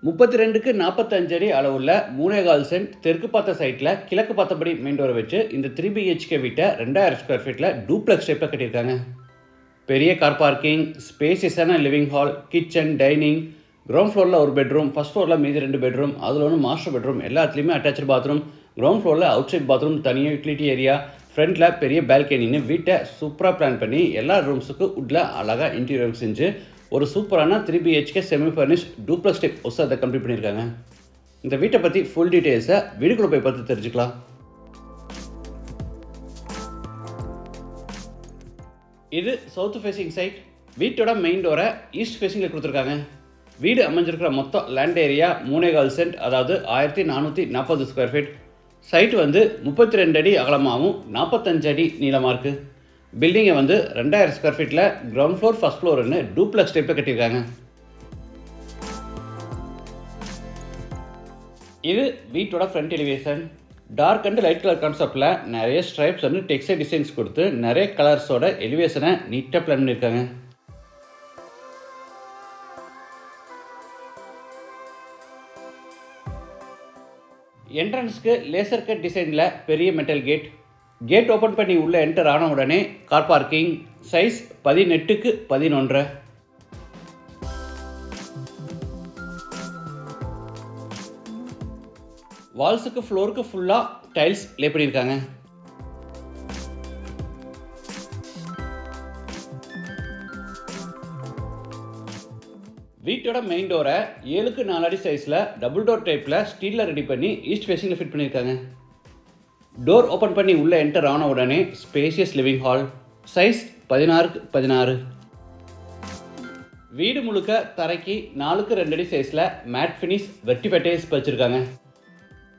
32க்கு 45 அடி அளவுள்ள 3.25 சென்ட் தெற்கு பார்த்த சைட்டில் கிழக்கு பார்த்தபடி மெயின் டோரை வச்சு இந்த 3 பிஹெச்கே வீட்டை 2000 ஸ்கொயர் ஃபீட்டில் டூப்ளெக்ஸ் டைப்பில் கட்டியிருக்காங்க. பெரிய கார் பார்க்கிங், ஸ்பேசியஸான living hall, kitchen, dining, ground ஃப்ளோரில் ஒரு பெட்ரூம், ஃபஸ்ட் ஃப்ளோரில் மீதி 2 பெட்ரூம், அதில் ஒன்று மாஸ்டர் பெட்ரூம், எல்லாத்துலேயுமே அட்டாச்சு பாத்ரூம், கிரவுண்ட் ஃப்ளோரில் அவுட் சைட் பாத்ரூம், தனியாக யூட்டிலிட்டி ஏரியா, ஃப்ரண்ட்டில் பெரிய பால்கனின்னு வீட்டை சூப்பராக பிளான் பண்ணி எல்லா ரூம்ஸுக்கும் உட்டில் அழகாக இன்டீரியர் செஞ்சு ஒரு சூப்பரான 3 BHK semi furnish duplex type ஹவுஸை கம்ப்ளீட் பண்ணியிருக்காங்க. இந்த வீட்டை பற்றி ஃபுல் டீட்டெயில்ஸை வீடுக்குள்ள போய் பார்த்து தெரிஞ்சுக்கலாம். இது சவுத் ஃபேசிங் சைட். வீட்டோட மெயின் டோரை ஈஸ்ட் ஃபேசிங்கில் கொடுத்துருக்காங்க. வீடு அமைஞ்சிருக்கிற மொத்தம் லேண்ட் ஏரியா 3.25 சென்ட், அதாவது 1440 ஸ்கொயர் ஃபீட். சைட் 32 அடி அகலமாகவும் 45 அடி நீளமாக இருக்குது. பில்டிங்கை 2000 ஸ்கொயர் ஃபீட்டில் கிரவுண்ட் ஃப்ளோர் ஃபஸ்ட் ஃப்ளோர்னு டூப்ளெக்ஸ் டைப்பில் கட்டியிருக்காங்க. இது வீட்டோட front elevation. Dark and light colour கான்செப்டில் நிறைய ஸ்ட்ரைப்ஸ் டெக்ஸ்டைல் டிசைன்ஸ் கொடுத்து நிறைய கலர்ஸோட எலிவேஷனை நீட்டாக பிளான் பண்ணியிருக்காங்க. என்ட்ரன்ஸ்க்கு லேசர் கட் டிசைனில் பெரிய மெட்டல் கேட் ஓப்பன் பண்ணி உள்ளே என்டர் ஆன உடனே கார் பார்க்கிங். சைஸ் 18க்கு 11. வால்ஸுக்கு ஃப்ளோருக்கு ஃபுல்லாக டைல்ஸ் லே பண்ணியிருக்காங்க. வீட்டோட மெயின் டோரை 7க்கு 4 அடி சைஸில் டபுள் டோர் டைப்பில் ஸ்டீலில் ரெடி பண்ணி ஈஸ்ட் ஃபேஸிங்கில் ஃபிட் பண்ணியிருக்காங்க. டோர் ஓப்பன் பண்ணி உள்ளே என்டர் ஆன உடனே ஸ்பேசியஸ் லிவிங் ஹால். சைஸ் 16க்கு 16. வீடு முழுக்க தரைக்கு 4க்கு 2 அடி சைஸில் மேட் ஃபினிஷ் வெர்டிஃபைடைல்ஸ் வச்சுருக்காங்க.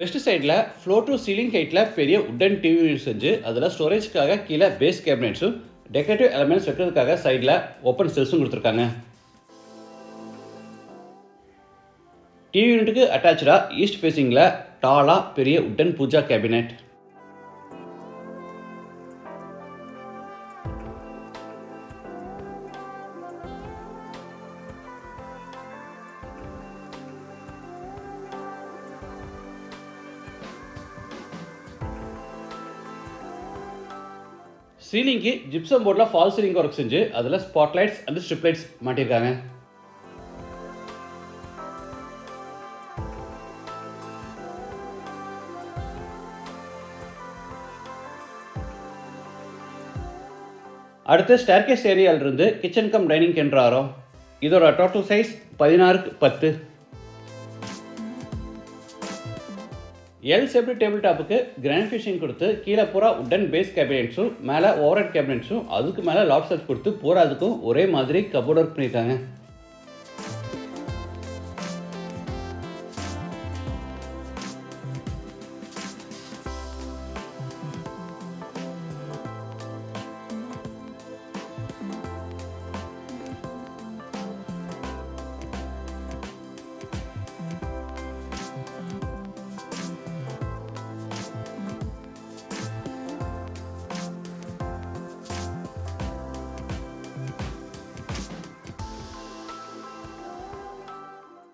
வெஸ்ட் சைடில் ஃப்ளோர் டு சீலிங் ஹைட்டில் பெரிய உட்டன் டிவி யூனிட் செஞ்சு அதில் ஸ்டோரேஜ்க்காக கீழே பேஸ் கேபினெட்ஸும் டெக்கரேட்டிவ் எலமெண்ட்ஸ் வைக்கிறதுக்காக சைடில் ஓப்பன் செல்ஸும் கொடுத்துருக்காங்க. டிவி யூனிட்டுக்கு அட்டாச்சாக ஈஸ்ட் ஃபேஸிங்கில் டாலாக பெரிய உட்டன் பூஜா கேபினெட். சீலிங்க்கு ஜிப்சம் போர்டில் ஃபால் சீலிங் ஒர்க் செஞ்சு அதில் ஸ்பாட்லைட்ஸ் அண்ட் ஸ்ட்ரிப் லைட்ஸ் மாட்டியிருக்காங்க. அடுத்து ஸ்டேர்கேஸ் ஏரியாவிலிருந்து கிச்சன் கம் டைனிங் என்றாரோம். இதோட டோட்டல் சைஸ் 16க்கு 10. எல் ஷேப்டு டேபிள் டாப்புக்கு கிராண்ட் ஃபிஷிங் கொடுத்து கீழே பூரா உட்டன் பேஸ் கேபினெட்ஸும் மேலே ஓவர் ஹெட் கேபினெட்ஸும் அதுக்கு மேலே லாட் ஷெல்ஃப் கொடுத்து பூரா அதுக்கும் ஒரே மாதிரி கபோர்ட் ஒர்க் பண்ணியிருக்காங்க.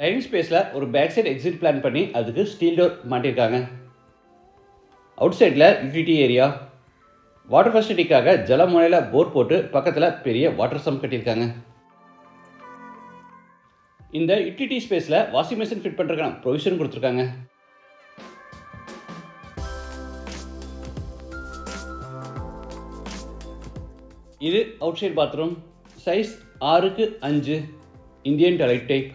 டைனிங் ஸ்பேஸில் ஒரு பேக் சைடு எக்ஸிட் பிளான் பண்ணி அதுக்கு ஸ்டீல் டோர் மாட்டியிருக்காங்க. அவுட் சைடில் யூட்டிலிட்டி ஏரியா. வாட்டர் ஃபெசிலிட்டிக்காக ஜலமுனையில் போர் போட்டு பக்கத்தில் பெரிய வாட்டர் சம் கட்டியிருக்காங்க. இந்த யூட்டிலிட்டி ஸ்பேஸில் வாஷிங் மிஷின் ஃபிட் பண்ணுறதுக்கான ப்ரொவிஷன் கொடுத்துருக்காங்க. இது அவுட் சைட் பாத்ரூம். சைஸ் 6க்கு 5, இந்தியன் டாய்லெட் டைப்.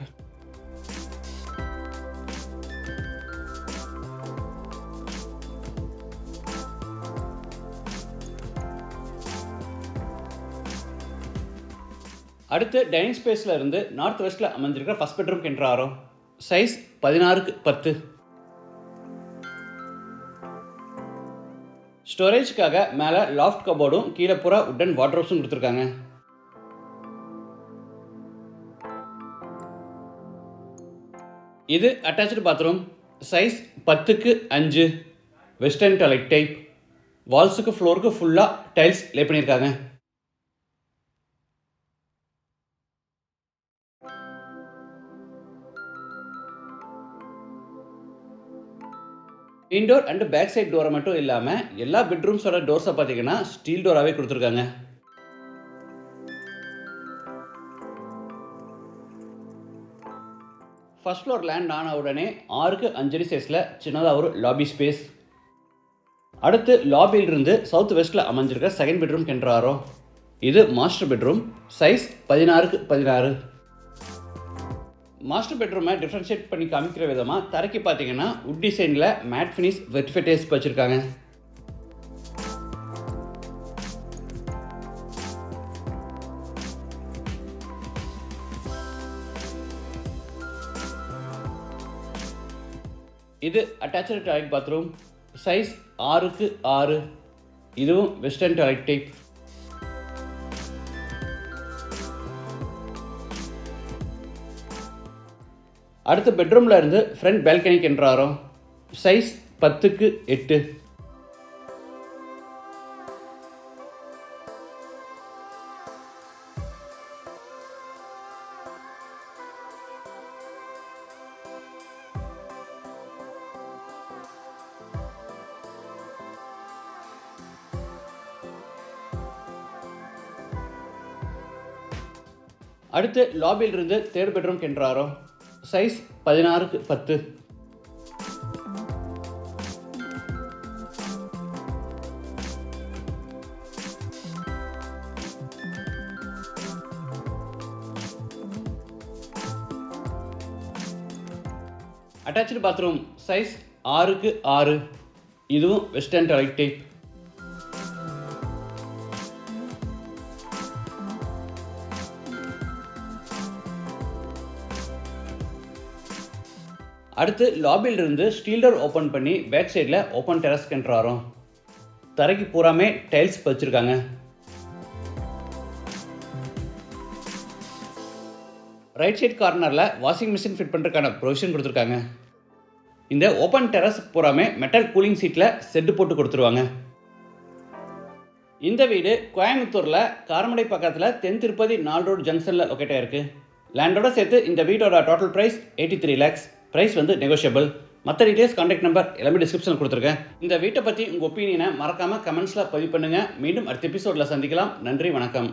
அடுத்து டைனிங் ஸ்பேஸில் இருந்து நார்த் வெஸ்ட்டில் அமைஞ்சிருக்கிற ஃபஸ்ட் பெட்ரூம் என்றாரோம். சைஸ் 16க்கு 10. ஸ்டோரேஜ்க்காக மேலே லாஃப்ட் கபோர்டும் கீழே பூரா உட்டன் வார்ட்ரோப்ஸும் கொடுத்துருக்காங்க. இது அட்டாச்சு பாத்ரூம். சைஸ் 10க்கு 5, வெஸ்டர்ன் டாய்லெட் டைப். வால்ஸுக்கு ஃப்ளோருக்கு ஃபுல்லாக டைல்ஸ் லே பண்ணியிருக்காங்க. இன்டோர் அண்ட் பேக் சைட் டோரை மட்டும் இல்லாமல் எல்லா பெட்ரூம்ஸோட டோர்ஸை பார்த்தீங்கன்னா ஸ்டீல் டோராகவே கொடுத்துருக்காங்க. ஃபர்ஸ்ட் ஃப்ளோர் லேண்ட் ஆன உடனே 6க்கு 5 அடி சைஸில் சின்னதாக ஒரு லாபி ஸ்பேஸ். அடுத்து லாபியிலிருந்து சவுத் வெஸ்ட்டில் அமைஞ்சிருக்க செகண்ட் பெட்ரூம் கென்றாரோம். இது மாஸ்டர் பெட்ரூம், சைஸ் 16க்கு 16. மாஸ்டர் பெட்ரூமை டிஃப்ரென்ஷியேட் பண்ணி காமிக்கிற விதமாக தரைக்கு பார்த்தீங்கன்னா உட் டிசைனில் மேட் ஃபினிஷ் வெட்ஃபெட்டேஸ் வச்சுருக்காங்க. இது அட்டாச்சு டாய்லெட் பாத்ரூம், சைஸ் 6க்கு 6. இதுவும் வெஸ்டர்ன் டாய்லெட் டைப். அடுத்த பெட்ரூமில் இருந்து ஃப்ரண்ட் பால்கனிக்கு என்றாரோம். சைஸ் 10க்கு 8. அடுத்து லாபியிலிருந்து தேர்ட் பெட்ரூம் கென்றாரோம். சைஸ் 16க்கு 10. அட்டாச்சு பாத்ரூம், சைஸ் 6க்கு 6. இதுவும் வெஸ்டர்ன் டாய்லெட் டைப். அடுத்து லாபியிலிருந்து ஸ்டீல் டோர் ஓப்பன் பண்ணி பேக் சைடில் ஓப்பன் டெரஸ் கென்றாரோம். தரைக்கு பூராமே டைல்ஸ் வச்சுருக்காங்க. ரைட் சைட் கார்னரில் வாஷிங் மிஷின் ஃபிட் பண்ணுறதுக்கான ப்ரொவிஷன் கொடுத்துருக்காங்க. இந்த ஓப்பன் டெரஸ் பூராமே மெட்டல் கூலிங் சீட்டில் செட்டு போட்டு கொடுத்துருவாங்க. இந்த வீடு கோயம்புத்தூரில் காரமடை பக்கத்தில் தென் திருப்பதி 4 ரோடு ஜங்ஷனில் லொக்கேட் ஆகிருக்கு. லேண்டோட சேர்த்து இந்த வீட்டோட டோட்டல் ப்ரைஸ் 83 lakhs. ப்ரைஸ் வந்து நெகோஷியபிள். மற்ற டீட்டெயில்ஸ் கான்டாக்ட் நம்பர் எல்லாமே டிஸ்கிரிப்ஷனில் கொடுத்துருக்கேன். இந்த வீட்டை பற்றி உங்கள் ஒப்பீனியனை மறக்காமல் கமெண்ட்ஸில் பதிவு பண்ணுங்கள். மீண்டும் அடுத்த எபிசோடில் சந்திக்கலாம். நன்றி, வணக்கம்.